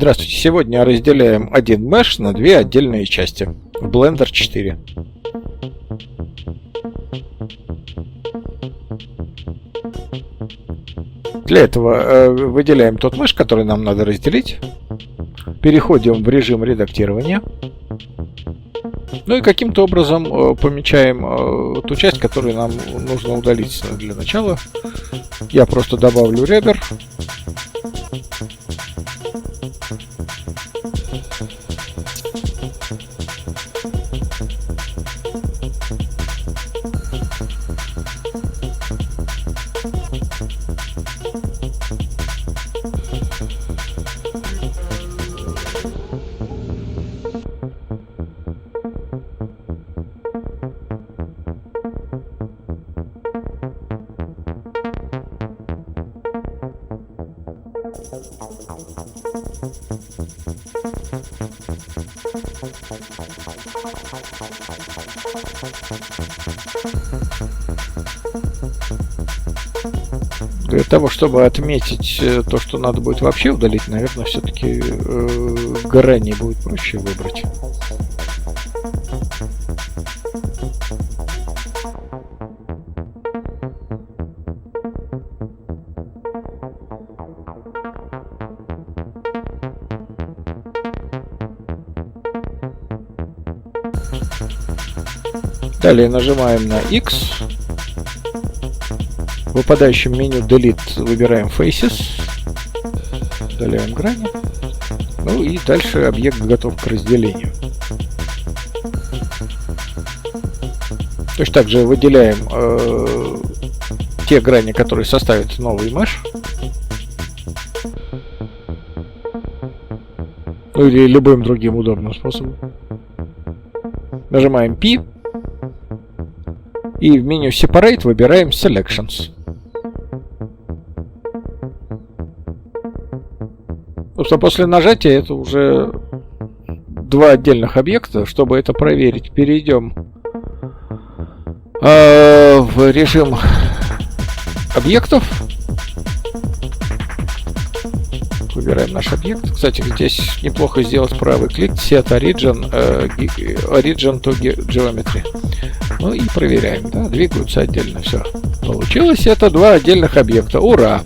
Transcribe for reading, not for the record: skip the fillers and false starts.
Здравствуйте! Сегодня разделяем один меш на две отдельные части в Blender 4. Для этого выделяем тот меш, который нам надо разделить. Переходим в режим редактирования. Ну и каким-то образом помечаем ту часть, которую нам нужно удалить для начала. Я просто добавлю ребер. Для того, чтобы отметить то, что надо будет вообще удалить, наверное, все-таки грани будет проще выбрать. Далее нажимаем на X. В выпадающем меню Delete выбираем Faces. Удаляем грани. Ну и дальше объект готов к разделению. Точно так же выделяем те грани, которые составят новый меш. Ну или любым другим удобным способом. Нажимаем P. И в меню Separate выбираем Selections. Собственно, после нажатия это уже два отдельных объекта. Чтобы это проверить, перейдем в режим объектов. Выбираем наш объект. Кстати, здесь неплохо сделать правый клик Set Origin, Origin to Geometry. Ну и проверяем, да, двигаются отдельно. Все. Получилось это два отдельных объекта. Ура!